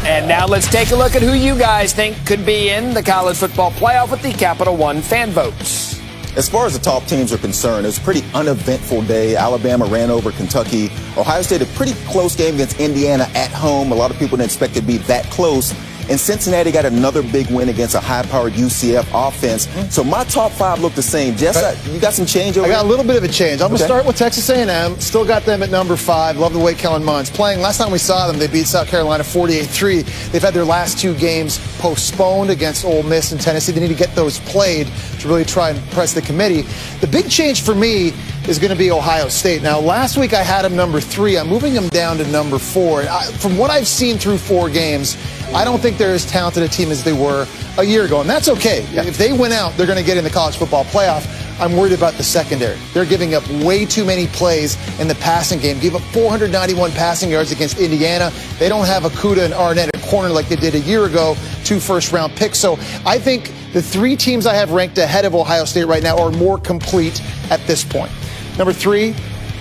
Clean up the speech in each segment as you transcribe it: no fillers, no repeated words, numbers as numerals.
And now let's take a look at who you guys think could be in the college football playoff with the Capital One fan votes. As far as the top teams are concerned, it was a pretty uneventful day. Alabama ran over Kentucky. Ohio State, a pretty close game against Indiana at home. A lot of people didn't expect it to be that close. And Cincinnati got another big win against a high-powered UCF offense. So my top five look the same. Jess, you got some change over I got there? a little bit of a change. I'm going to start with Texas A&M. Still got them at number 5. Love the way Kellen Mond's playing. Last time we saw them, they beat South Carolina 48-3. They've had their last 2 games postponed against Ole Miss and Tennessee. They need to get those played to really try and press the committee. The big change for me is going to be Ohio State. Now, last week I had them number 3. I'm moving them down to number 4. From what I've seen through 4 games, I don't think they're as talented a team as they were a year ago, and that's okay. Yeah. If they win out, they're going to get in the college football playoff. I'm worried about the secondary. They're giving up way too many plays in the passing game. Gave up 491 passing yards against Indiana. They don't have Okudah and Arnett at corner like they did a year ago, 2 first-round picks. So I think the 3 teams I have ranked ahead of Ohio State right now are more complete at this point. Number 3,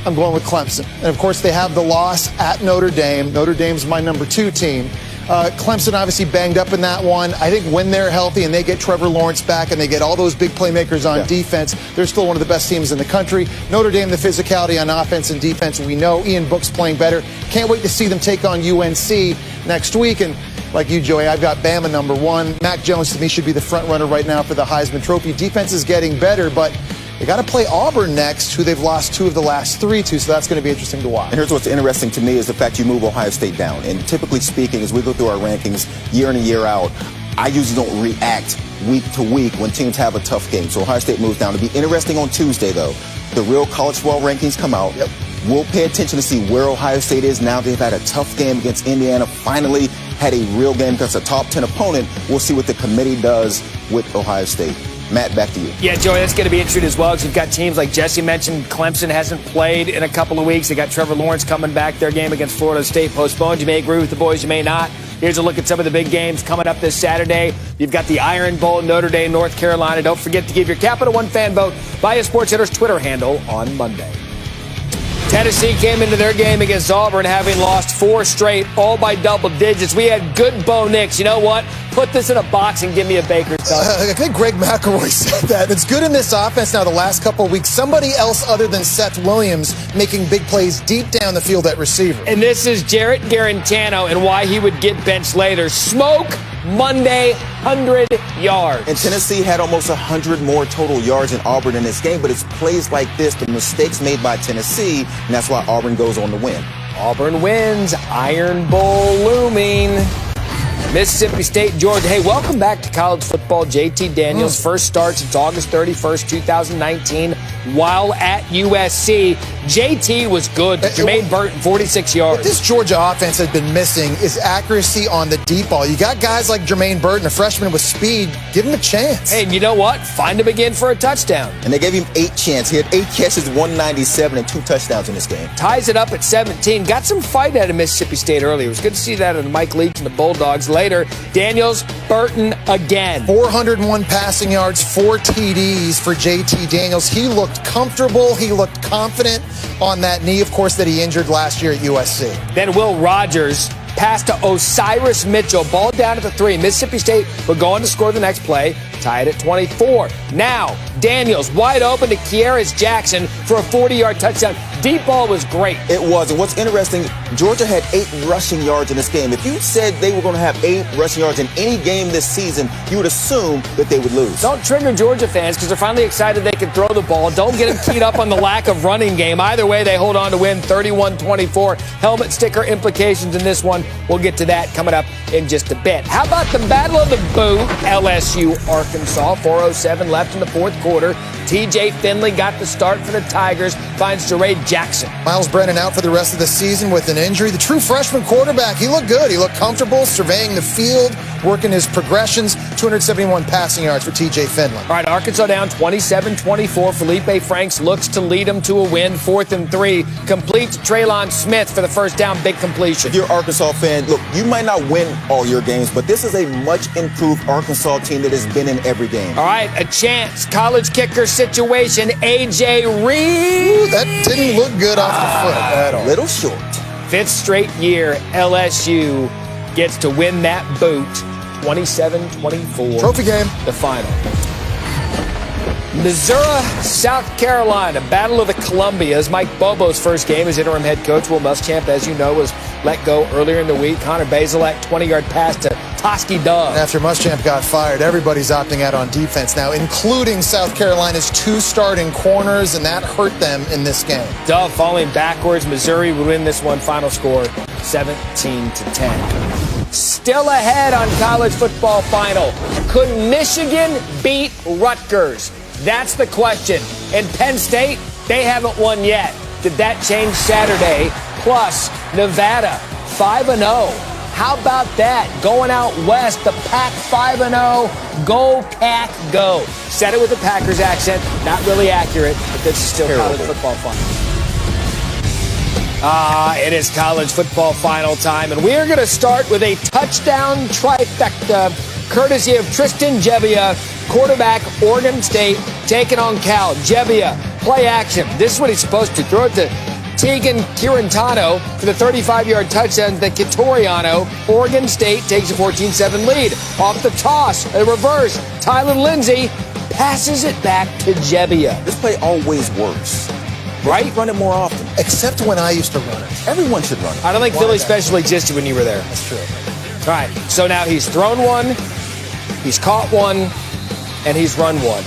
I'm going with Clemson. And, of course, they have the loss at Notre Dame. Notre Dame's my number 2 team. Clemson obviously banged up in that one. I think when they're healthy and they get Trevor Lawrence back and they get all those big playmakers on defense, they're still one of the best teams in the country. Notre Dame, the physicality on offense and defense, we know. Ian Book's playing better. Can't wait to see them take on UNC next week. And like you, Joey, I've got Bama number 1. Mac Jones, to me, should be the front runner right now for the Heisman Trophy. Defense is getting better, but they got to play Auburn next, who they've lost 2 of the last 3 to, so that's going to be interesting to watch. And here's what's interesting to me is the fact you move Ohio State down. And typically speaking, as we go through our rankings year in and year out, I usually don't react week to week when teams have a tough game. So Ohio State moves down. It'll be interesting on Tuesday, though. The real college football rankings come out. We'll pay attention to see where Ohio State is now. They've had a tough game against Indiana. Finally had a real game against a top 10 opponent. We'll see what the committee does with Ohio State. Matt, back to you. Yeah, Joey, that's going to be interesting as well because you've got teams like Jesse mentioned. Clemson hasn't played in a couple of weeks. They got Trevor Lawrence coming back. Their game against Florida State postponed. You may agree with the boys, you may not. Here's a look at some of the big games coming up this Saturday. You've got the Iron Bowl, Notre Dame, North Carolina. Don't forget to give your Capital One fan vote via SportsCenter's Twitter handle on Monday. Tennessee came into their game against Auburn having lost 4 straight, all by double digits. We had good Bo Nix. You know what? Put this in a box and give me a Baker's dozen. I think Greg McElroy said that. It's good in this offense now the last couple of weeks. Somebody else other than Seth Williams making big plays deep down the field at receiver. And this is Jarrett Garantano and why he would get benched later. Smoke Monday, 100 yards. And Tennessee had almost 100 more total yards in Auburn in this game, but it's plays like this, the mistakes made by Tennessee, and that's why Auburn goes on to win. Auburn wins. Iron Bowl looming. Mississippi State, Georgia. Hey, welcome back to college football. JT Daniels, first start since August 31st, 2019, while at USC. JT was good. Jermaine Burton, 46 yards. What this Georgia offense has been missing is accuracy on the deep ball. You got guys like Jermaine Burton, a freshman with speed. Give him a chance. Hey, and you know what? Find him again for a touchdown. And they gave him 8 chances. He had 8 catches, 197, and 2 touchdowns in this game. Ties it up at 17. Got some fight out of Mississippi State earlier. It was good to see that in Mike Leach and the Bulldogs. Later, Daniels, Burton again. 401 passing yards, 4 TDs for JT Daniels. He looked comfortable. He looked confident on that knee, of course, that he injured last year at USC. Then Will Rogers pass to Osiris Mitchell. Ball down at the 3. Mississippi State would go on to score the next play. Tied at 24. Now, Daniels wide open to Kearis Jackson for a 40-yard touchdown. Deep ball was great. It was. And what's interesting, Georgia had 8 rushing yards in this game. If you said they were going to have 8 rushing yards in any game this season, you would assume that they would lose. Don't trigger Georgia fans because they're finally excited they can throw the ball. Don't get them keyed up on the lack of running game. Either way, they hold on to win 31-24. Helmet sticker implications in this one. We'll get to that coming up in just a bit. How about the Battle of the Boot? LSU, Arkansas, 4:07 left in the fourth quarter. TJ Finley got the start for the Tigers, finds Jermaine Jackson. Miles Brennan out for the rest of the season with an injury. The true freshman quarterback, he looked good. He looked comfortable, surveying the field, working his progressions. 271 passing yards for TJ Finley. All right, Arkansas down 27-24. Felipe Franks looks to lead them to a win. 4th and 3. Completes Traylon Smith for the first down. Big completion. If you're an Arkansas fan, look, you might not win all your games, but this is a much improved Arkansas team that has been in every game. All right, a chance. College kicker situation. A.J. Reed. Ooh, that didn't look good off the foot at all. Little short. 5th straight year, LSU gets to win that boot 27-24. Trophy game. The final. Missouri, South Carolina, Battle of the Columbias. Mike Bobo's first game as interim head coach. Will Muschamp, as you know, was let go earlier in the week. Connor Bazelak, 20-yard pass to Toski Dove. After Muschamp got fired, everybody's opting out on defense now, including South Carolina's 2 starting corners, and that hurt them in this game. Dove falling backwards. Missouri would win this one. Final score 17-10. Still ahead on college football final. Could Michigan beat Rutgers? That's the question. And Penn State, they haven't won yet. Did that change Saturday? Plus, Nevada, 5-0. How about that? Going out west, the Pack 5-0. Go, Pack, go. Said it with a Packers accent. Not really accurate, but this is still college football final. It is college football final time, and we are going to start with a touchdown trifecta, courtesy of Tristan Gebbia, quarterback, Oregon State, taking on Cal. Gebbia, play action. This is what he's supposed to. Throw it to Tegan Quirentano for the 35-yard touchdown. Then Kitoriano, Oregon State takes a 14-7 lead. Off the toss, a reverse. Tyler Lindsey passes it back to Gebbia. This play always works. Right? Run it more often. Except when I used to run it. Everyone should run it. I don't think Philly Special existed when you were there. That's true. All right, so now he's thrown one, he's caught one, and he's run one.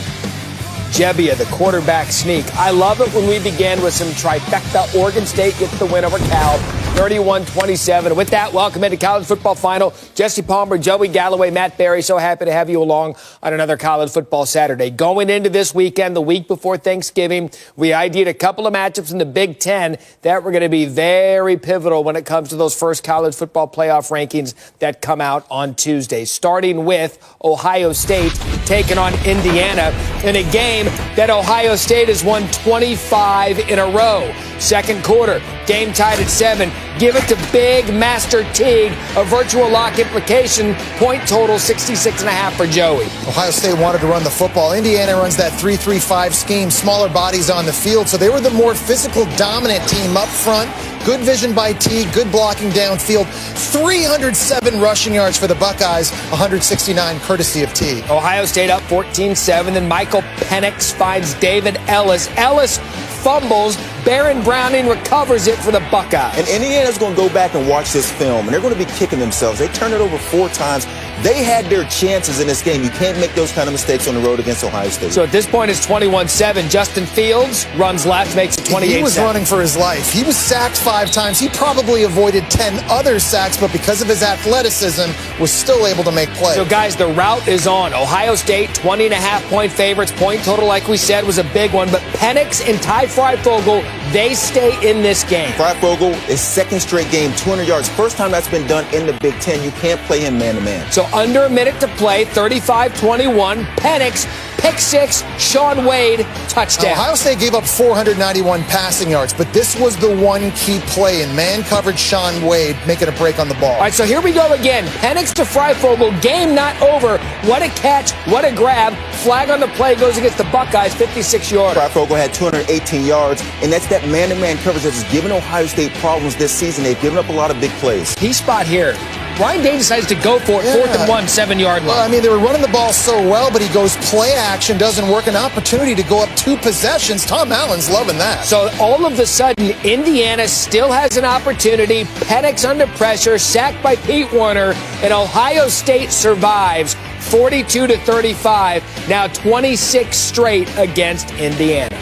Gebbia, the quarterback sneak. I love it when we begin with some trifecta. Oregon State gets the win over Cal, 31-27. With that, welcome into college football final. Jesse Palmer, Joey Galloway, Matt Berry, so happy to have you along on another college football Saturday. Going into this weekend, the week before Thanksgiving, we ideated a couple of matchups in the Big Ten that were going to be very pivotal when it comes to those first college football playoff rankings that come out on Tuesday. Starting with Ohio State taking on Indiana in a game that Ohio State has won 25 in a row. Second quarter, game tied at 7. Give it to Big Master Teague. A virtual lock implication. Point total 66.5 for Joey. Ohio State wanted to run the football. Indiana runs that 3-3-5 scheme, smaller bodies on the field, so they were the more physical, dominant team up front. Good vision by Teague, good blocking downfield. 307 rushing yards for the Buckeyes, 169 courtesy of Teague. Ohio State up 14-7. Then Michael Penix finds David Ellis. Ellis fumbles. Baron Browning recovers it for the Buckeyes. And Indiana's going to go back and watch this film, and they're going to be kicking themselves. They turned it over 4 times. They had their chances in this game. You can't make those kind of mistakes on the road against Ohio State. So at this point, it's 21-7. Justin Fields runs left, makes it 28-7. He was running for his life. He was sacked 5 times. He probably avoided 10 other sacks, but because of his athleticism, was still able to make plays. So, guys, the route is on. Ohio State, 20.5-point favorites. Point total, like we said, was a big one. But Penix and Ty Freifogel, they stay in this game. Freifogel is second straight game, 200 yards. First time that's been done in the Big Ten. You can't play him man-to-man. So under a minute to play, 35-21. Penix, pick 6, Sean Wade, touchdown. Ohio State gave up 491 passing yards, but this was the one key play in man coverage. Sean Wade making a break on the ball. All right, so here we go again. Penix to Freifogel, game not over. What a catch, what a grab. Flag on the play goes against the Buckeyes, 56-yarder. Freifogel had 218 yards, and that's that man-to-man coverage that's given Ohio State problems this season. They've given up a lot of big plays. Key spot here. Ryan Day decides to go for it, 4th and 1, 7-yard line. Well, I mean, they were running the ball so well, but he goes play action, doesn't work. An opportunity to go up 2 possessions. Tom Allen's loving that. So all of a sudden, Indiana still has an opportunity. Penix under pressure, sacked by Pete Werner, and Ohio State survives 42-35. Now 26 straight against Indiana.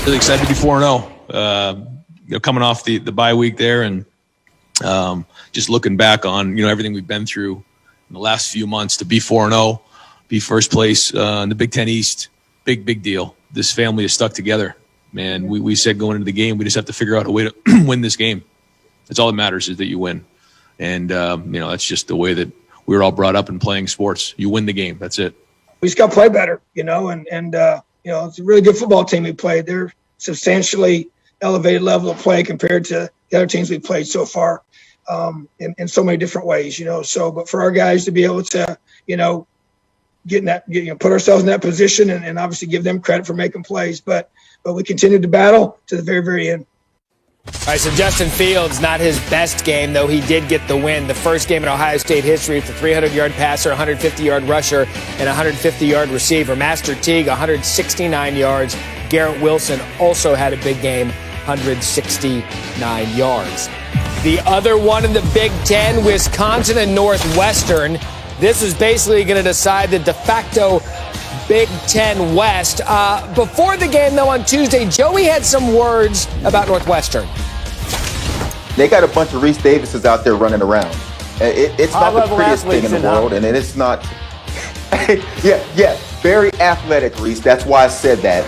Really excited to be 4-0. Coming off the bye week there, and just looking back on everything we've been through in the last few months, to be 4-0, be first place in the Big Ten East, big deal. This family is stuck together, man. We said going into the game, we just have to figure out a way to win this game. That's all that matters, is that you win, and that's just the way that we were all brought up in playing sports. You win the game, that's it. We just got to play better, and it's a really good football team we played. They're substantially elevated level of play compared to the other teams we've played so far, in so many different ways, but for our guys to be able to, put ourselves in that position and obviously give them credit for making plays, but we continued to battle to the very, very end. All right, so Justin Fields, not his best game, though he did get the win. The first game in Ohio State history with a 300-yard passer, 150-yard rusher, and 150-yard receiver. Master Teague, 169 yards. Garrett Wilson also had a big game, 169 yards. The other one in the Big Ten, Wisconsin and Northwestern. This is basically going to decide the de facto Big Ten West. Before the game, though, on Tuesday, Joey had some words about Northwestern. They got a bunch of Reese Davises out there running around. It's not the prettiest thing in the world, and it's not. yeah, very athletic, Reese. That's why I said that.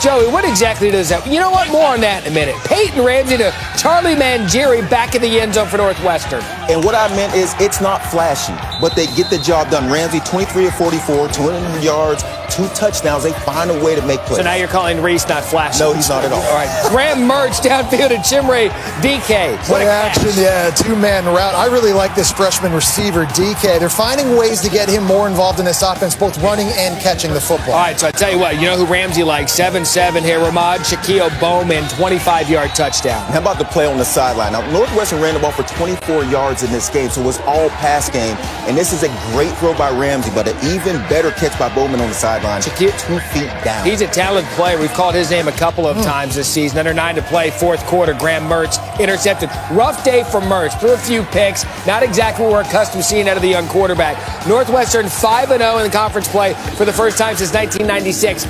Joey, what exactly does that? You know what? More on that in a minute. Peyton Ramsey to Charlie Mangieri back in the end zone for Northwestern. And what I meant is it's not flashy, but they get the job done. Ramsey, 23 of 44, 200 yards, 2 touchdowns. They find a way to make plays. So now you're calling Reese not flashy? No, he's not at all. All right. Graham Mertz downfield to Chimere DK. What action, yeah, 2-man route. I really like this freshman receiver, DK. They're finding ways to get him more involved in this offense, both running and catching the football. All right, so I tell you what, you know who Ramsey likes? 7-7 here, Ramad Shaquille Bowman, 25-yard touchdown. How about the play on the sideline? Now, Northwestern ran the ball for 24 yards in this game, so it was all pass game. And this is a great throw by Ramsey, but an even better catch by Bowman on the sideline. Shaquille 2 feet down. He's a talented player. We've called his name a couple of times this season. Under 9 to play, fourth quarter. Graham Mertz intercepted. Rough day for Mertz. Threw a few picks. Not exactly what we're accustomed to seeing out of the young quarterback. Northwestern 5-0 in the conference play for the first time since 1996.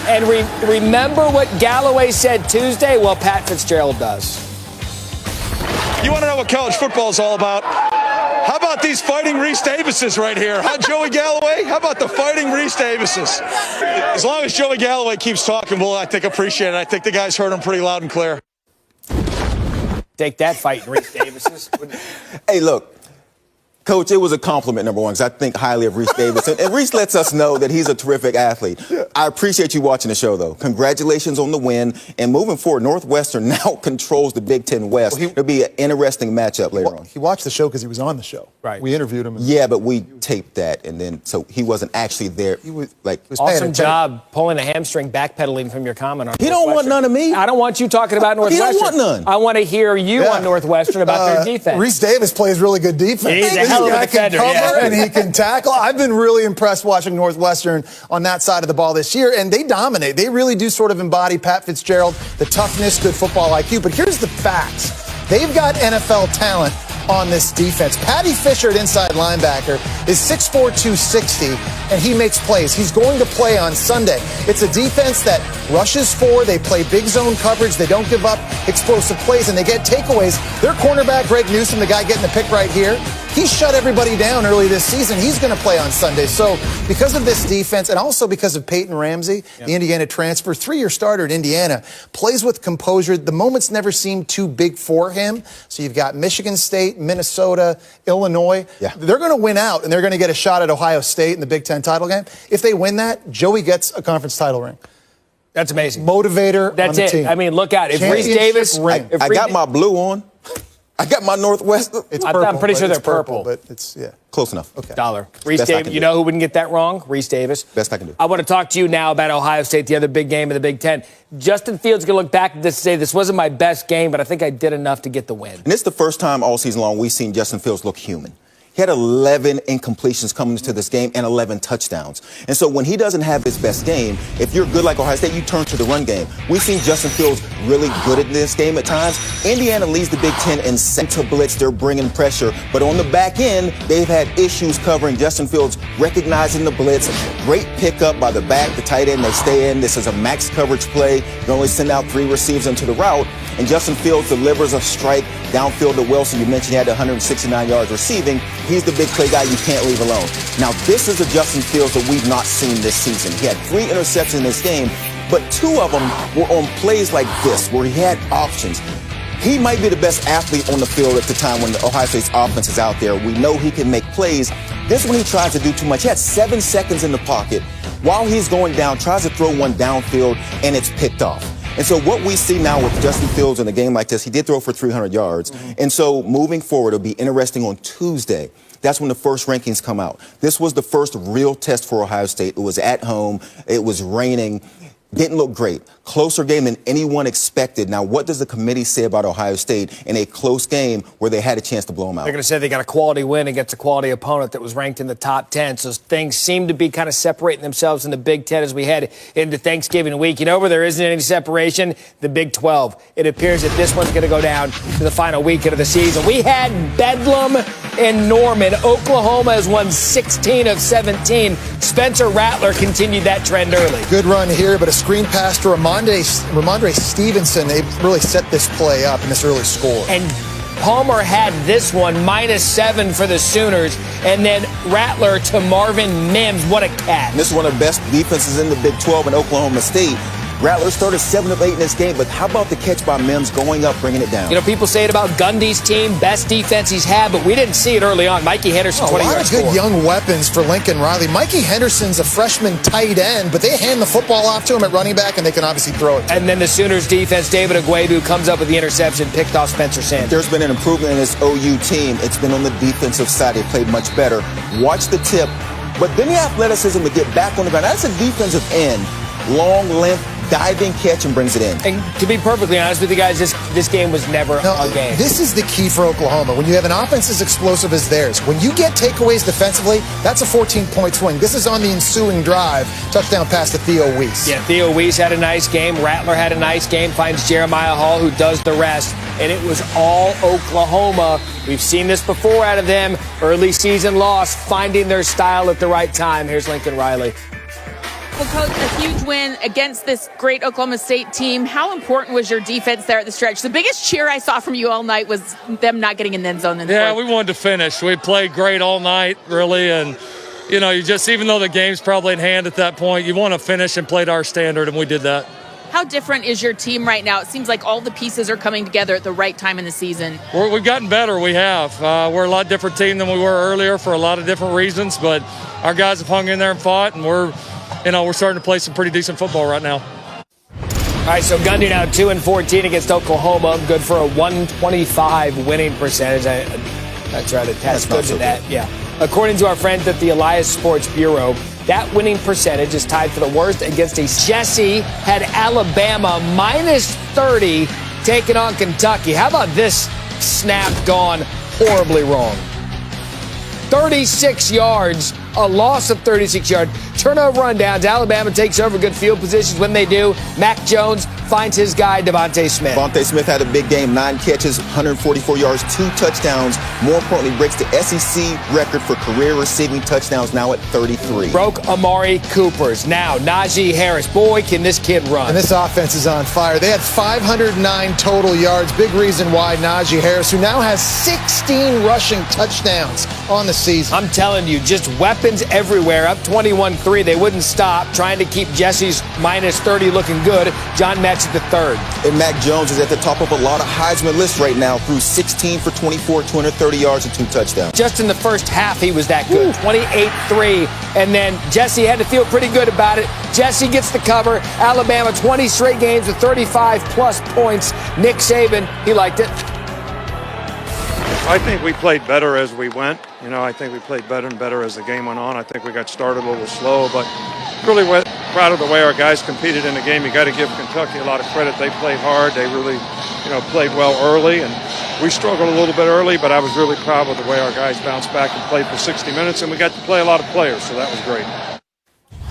And remember what Galloway said Tuesday? Well, Pat Fitzgerald does. You want to know what college football is all about? How about these fighting Reese Davises right here? Huh, Joey Galloway? How about the fighting Reese Davises? As long as Joey Galloway keeps talking, we'll, I think, appreciate it. I think the guys heard him pretty loud and clear. Take that, fighting Reese Davises. Hey, look. Coach, it was a compliment, number one, because I think highly of Reese Davis. And Reese lets us know that he's a terrific athlete. I appreciate you watching the show, though. Congratulations on the win. And moving forward, Northwestern now controls the Big Ten West. It'll be an interesting matchup later on. He watched the show because he was on the show. Right. We interviewed him. Yeah, but we taped that, and then so he wasn't actually there. He was awesome job pulling a hamstring, backpedaling from your comment on He don't want none of me. I don't want you talking about Northwestern. He don't want none. I want to hear you on Northwestern about their defense. Reese Davis plays really good defense. He's a hell of a defender. And he can tackle. I've been really impressed watching Northwestern on that side of the ball this year, and they dominate. They really do sort of embody Pat Fitzgerald, the toughness, good football IQ. But here's the facts. They've got NFL talent on this defense. Patty Fisher at inside linebacker is 6'4", 260, and he makes plays. He's going to play on Sunday. It's a defense that rushes 4. They play big zone coverage. They don't give up explosive plays, and they get takeaways. Their cornerback, Greg Newsome, the guy getting the pick right here, he shut everybody down early this season. He's going to play on Sunday. So because of this defense and also because of Peyton Ramsey, the Indiana transfer, 3-year starter at Indiana, plays with composure. The moments never seem too big for him. So you've got Michigan State, Minnesota, Illinois. Yeah. They're going to win out, and they're going to get a shot at Ohio State in the Big Ten title game. If they win that, Joey gets a conference title ring. That's amazing. Motivator That's on the it. team. I mean, look out. If Reese Davis... I got my blue on. I got my Northwestern. It's purple, I'm pretty sure they're purple. purple. But it's, close enough. Okay. Dollar. Reese Davis, you know who wouldn't get that wrong? Reese Davis. Best I can do. I want to talk to you now about Ohio State, the other big game of the Big Ten. Justin Fields going to look back at this and say, this wasn't my best game, but I think I did enough to get the win. And it's the first time all season long we've seen Justin Fields look human. He had 11 incompletions coming into this game and 11 touchdowns. And so when he doesn't have his best game, if you're good like Ohio State, you turn to the run game. We've seen Justin Fields really good at this game at times. Indiana leads the Big Ten in center blitz. They're bringing pressure. But on the back end, they've had issues covering Justin Fields, recognizing the blitz. Great pickup by the back, the tight end. They stay in. This is a max coverage play. You only send out 3 receivers into the route. And Justin Fields delivers a strike downfield to Wilson. You mentioned he had 169 yards receiving. He's the big play guy you can't leave alone. Now, this is a Justin Fields that we've not seen this season. He had 3 interceptions in this game, but 2 of them were on plays like this, where he had options. He might be the best athlete on the field at the time when the Ohio State's offense is out there. We know he can make plays. This one he tries to do too much. He had 7 seconds in the pocket. While he's going down, tries to throw one downfield, and it's picked off. And so what we see now with Justin Fields in a game like this, he did throw for 300 yards. And so moving forward, it'll be interesting on Tuesday. That's when the first rankings come out. This was the first real test for Ohio State. It was at home. It was raining. Didn't look great. Closer game than anyone expected. Now, what does the committee say about Ohio State in a close game where they had a chance to blow them out? They're going to say they got a quality win against a quality opponent that was ranked in the top 10. So things seem to be kind of separating themselves in the Big Ten as we head into Thanksgiving week. You know where there isn't any separation? The Big 12. It appears that this one's going to go down to the final weekend of the season. We had Bedlam in Norman. Oklahoma has won 16 of 17. Spencer Rattler continued that trend early. Good run here, but a screen pass to Ramondre Stevenson. They really set this play up in this early score. And Palmer had this one, -7 for the Sooners. And then Rattler to Marvin Mims. What a catch. And this is one of the best defenses in the Big 12 in Oklahoma State. Rattler started 7 of 8 in this game, but how about the catch by Mims going up, bringing it down? You know, people say it about Gundy's team, best defense he's had, but we didn't see it early on. Mikey Henderson, 20 yards. A lot of good young weapons for Lincoln Riley. Mikey Henderson's a freshman tight end, but they hand the football off to him at running back, and they can obviously throw it. And then the Sooners defense, David Aguedu comes up with the interception, picked off Spencer Sanders. There's been an improvement in this OU team. It's been on the defensive side. They played much better. Watch the tip, but then the athleticism to get back on the ground. That's a defensive end. Long length, diving catch, and brings it in. And to be perfectly honest with you guys, this game was never a game. This is the key for Oklahoma. When you have an offense as explosive as theirs, when you get takeaways defensively, that's a 14-point swing. This is on the ensuing drive. Touchdown pass to Theo Weiss. Yeah, Theo Weiss had a nice game. Rattler had a nice game. Finds Jeremiah Hall, who does the rest. And it was all Oklahoma. We've seen this before out of them. Early season loss, finding their style at the right time. Here's Lincoln Riley. Well, Coach, a huge win against this great Oklahoma State team. How important was your defense there at the stretch? The biggest cheer I saw from you all night was them not getting in the end zone in the fourth. We wanted to finish. We played great all night, really, and, you know, even though the game's probably in hand at that point, you want to finish and play to our standard, and we did that. How different is your team right now? It seems like all the pieces are coming together at the right time in the season. We've gotten better. We have. We're a lot different team than we were earlier for a lot of different reasons, but our guys have hung in there and fought, and we're starting to play some pretty decent football right now. All right, so Gundy now 2-14 against Oklahoma. Good for a 125 winning percentage. I try to attach good to that. Yeah. According to our friends at the Elias Sports Bureau, that winning percentage is tied for the worst against a Jesse had Alabama -30 taking on Kentucky. How about this snap gone horribly wrong? 36 yards, a loss of 36 yards. Turnover on downs. Alabama takes over good field positions. When they do, Mac Jones finds his guy, Devontae Smith. Devontae Smith had a big game, 9 catches, 144 yards, 2 touchdowns. More importantly, breaks the SEC record for career receiving touchdowns, now at 33. Broke Amari Cooper's. Now, Najee Harris. Boy, can this kid run. And this offense is on fire. They had 509 total yards. Big reason why Najee Harris, who now has 16 rushing touchdowns on the season. I'm telling you, just weapons everywhere. Up 21-3. They wouldn't stop, trying to keep Jesse's -30 looking good. John Metz at the third. And Mac Jones is at the top of a lot of Heisman lists right now, through 16 for 24, 230 yards and 2 touchdowns. Just in the first half, he was that good. 28-3. And then Jesse had to feel pretty good about it. Jesse gets the cover. Alabama, 20 straight games with 35-plus points. Nick Saban, he liked it. I think we played better as we went. I think we played better and better as the game went on. I think we got started a little slow, but really proud of the way our guys competed in the game. You got to give Kentucky a lot of credit. They played hard. They really, played well early, and we struggled a little bit early, but I was really proud of the way our guys bounced back and played for 60 minutes, and we got to play a lot of players, so that was great.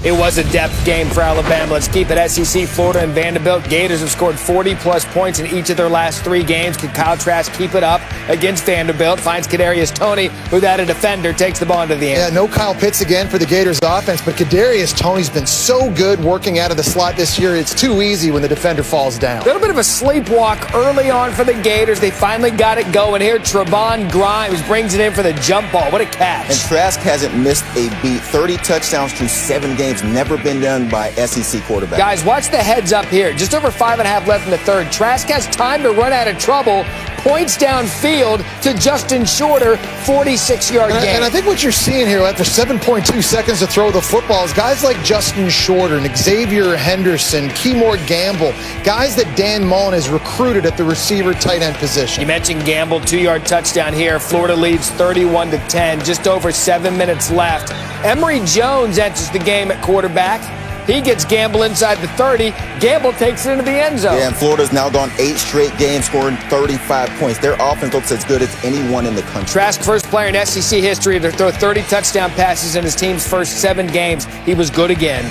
It was a depth game for Alabama. Let's keep it SEC, Florida, and Vanderbilt. Gators have scored 40-plus points in each of their last 3 games. Can Kyle Trask keep it up against Vanderbilt? Finds Kadarius Toney, without a defender, takes the ball into the end. Yeah, no Kyle Pitts again for the Gators offense, but Kadarius Toney's been so good working out of the slot this year. It's too easy when the defender falls down. A little bit of a sleepwalk early on for the Gators. They finally got it going here. Trevon Grimes brings it in for the jump ball. What a catch. And Trask hasn't missed a beat. 30 touchdowns through 7 games. Never been done by SEC quarterback. Guys, watch the heads up here. Just over 5.5 left in the third. Trask has time to run out of trouble. Points downfield to Justin Shorter, 46-yard gain. And I think what you're seeing here after 7.2 seconds to throw the football is guys like Justin Shorter and Xavier Henderson, Keymore Gamble, guys that Dan Mullen has recruited at the receiver tight end position. You mentioned Gamble, 2-yard touchdown here. Florida leads 31-10, just over 7 minutes left. Emory Jones enters the game at quarterback. He gets Gamble inside the 30. Gamble takes it into the end zone. Yeah, and Florida's now gone 8 straight games, scoring 35 points. Their offense looks as good as anyone in the country. Trask, first player in SEC history to throw 30 touchdown passes in his team's first 7 games. He was good again.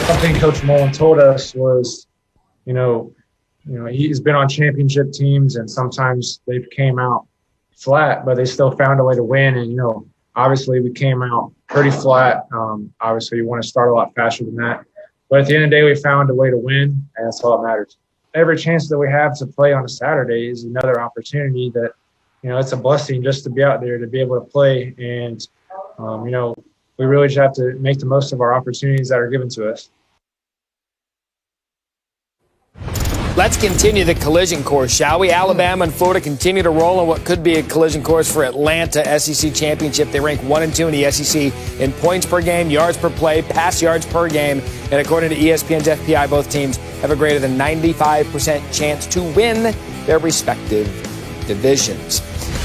Something Coach Mullen told us was, you know, he's been on championship teams, and sometimes they came out flat, but they still found a way to win. And, obviously we came out pretty flat. Obviously you want to start a lot faster than that. But at the end of the day, we found a way to win, and that's all that matters. Every chance that we have to play on a Saturday is another opportunity that, it's a blessing just to be out there, to be able to play. And, we really just have to make the most of our opportunities that are given to us. Let's continue the collision course, shall we? Alabama and Florida continue to roll on what could be a collision course for Atlanta SEC championship. They rank 1 and 2 in the SEC in points per game, yards per play, pass yards per game. And according to ESPN's FPI, both teams have a greater than 95% chance to win their respective divisions.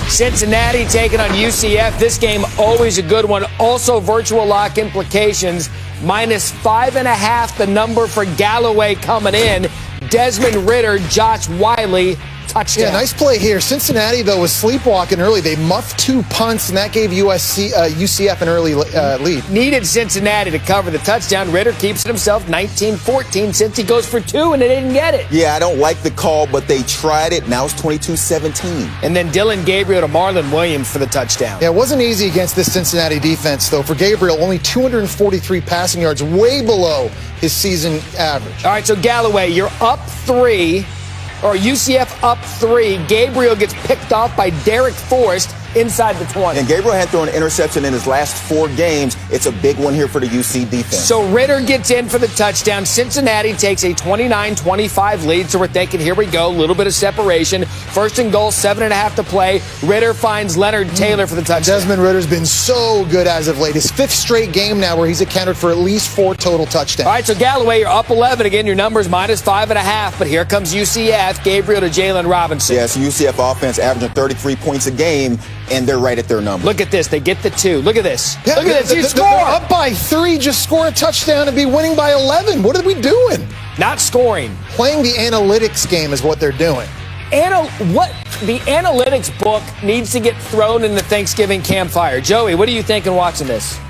Cincinnati taking on UCF. This game always a good one. Also virtual lock implications. -5.5 the number for Galloway coming in. Desmond Ridder, Josh Wiley, touchdown. Yeah, nice play here. Cincinnati, though, was sleepwalking early. They muffed 2 punts, and that gave UCF an early lead. Needed Cincinnati to cover the touchdown. Ridder keeps it himself 19-14 since he goes for 2 and they didn't get it. Yeah, I don't like the call, but they tried it. Now it's 22-17. And then Dylan Gabriel to Marlon Williams for the touchdown. Yeah, it wasn't easy against this Cincinnati defense, though. For Gabriel, only 243 passing yards, way below his season average. All right, so Galloway, you're up 3. Or UCF up 3. Gabriel gets picked off by Derek Forrest inside the 20. And Gabriel had thrown an interception in his last 4 games. It's a big one here for the UC defense. So Ridder gets in for the touchdown. Cincinnati takes a 29-25 lead. So we're thinking, here we go, a little bit of separation. First and goal, 7.5 to play. Ridder finds Leonard Taylor for the touchdown. Desmond Ridder's been so good as of late. His 5th straight game now where he's accounted for at least 4 total touchdowns. All right, so Galloway, you're up 11 again. Your number's -5.5. But here comes UCF. Gabriel to Jalen Robinson. Yes, UCF offense averaging 33 points a game, and they're right at their number. Look at this. They get the 2. Look at this. Yeah, Look at this. You score. They're up by 3. Just score a touchdown and be winning by 11. What are we doing? Not scoring. Playing the analytics game is what they're doing. The analytics book needs to get thrown in the Thanksgiving campfire. Joey, what are you thinking watching this?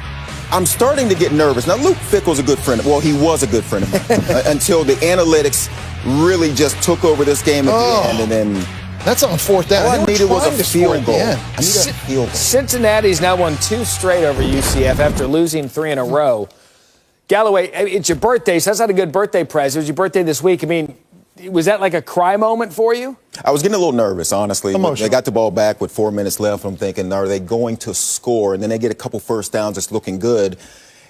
I'm starting to get nervous. Now, Luke Fickell's a good friend. Well, he was a good friend of mine until the analytics really just took over this game at the end, and then that's on 4th down. All I needed was a field goal. I needed a field goal. Cincinnati's now won 2 straight over UCF after losing 3 in a row. Galloway, it's your birthday, so that's not a good birthday present. It was your birthday this week. I mean, was that like a cry moment for you? I was getting a little nervous, honestly. Emotional. They got the ball back with 4 minutes left. I'm thinking, are they going to score? And then they get a couple first downs. It's looking good.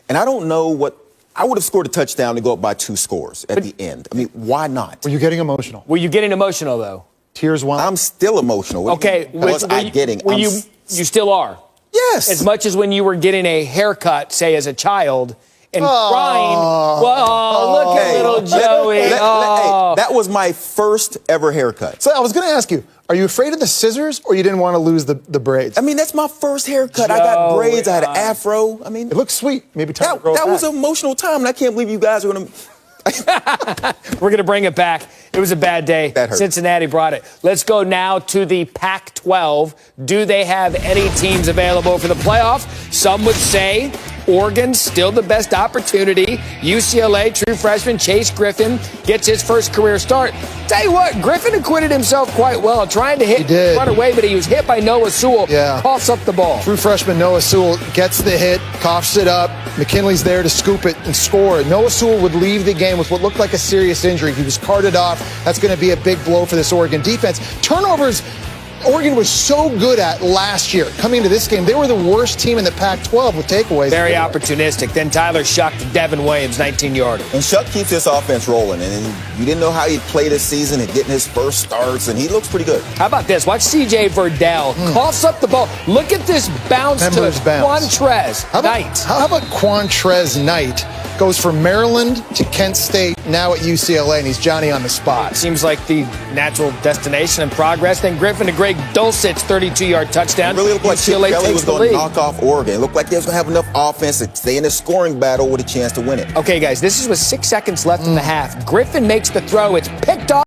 And I don't know what – I would have scored a touchdown to go up by 2 scores at the end. I mean, why not? Were you getting emotional? Were you getting emotional, though? Tears well? I'm still emotional. Okay. You still are? Yes. As much as when you were getting a haircut, say, as a child – and crying. Whoa, look at little Joey. Hey, that was my first ever haircut. So I was going to ask you, are you afraid of the scissors or you didn't want to lose the braids? I mean, that's my first haircut. I got braids. I had an afro. I mean, it looks sweet. Maybe time to grow that was an emotional time, and I can't believe you guys are going to... We're going to bring it back. It was a bad day. That hurt. Cincinnati brought it. Let's go now to the Pac-12. Do they have any teams available for the playoff? Some would say Oregon, still the best opportunity. UCLA, true freshman Chase Griffin gets his first career start. Tell you what, Griffin acquitted himself quite well, trying to run away, but he was hit by Noah Sewell. Yeah. Coughs up the ball. True freshman Noah Sewell gets the hit, coughs it up. McKinley's there to scoop it and score. Noah Sewell would leave the game with what looked like a serious injury. He was carted off. That's going to be a big blow for this Oregon defense. Turnovers, Oregon was so good at last year. Coming into this game, they were the worst team in the Pac-12 with takeaways. Very opportunistic. Then Tyler Shuck to Devin Williams, 19-yarder. And Shuck keeps this offense rolling. And you didn't know how he'd play this season and getting his first starts, and he looks pretty good. How about this? Watch C.J. Verdell. Coughs up the ball. Look at this bounce to Quantrez Knight. How about Quantrez Knight? goes from Maryland to Kent State, now at UCLA, and he's Johnny on the spot. Seems like the natural destination and progress. Then Griffin to Greg Dulcich, 32-yard touchdown. It really looked like Chip UCLA Kelly takes was the going to lead. knock off Oregon. It looked like they was going to have enough offense to stay in the scoring battle with a chance to win it. Okay, guys, this is with 6 seconds left in the half. Griffin makes the throw. It's picked off.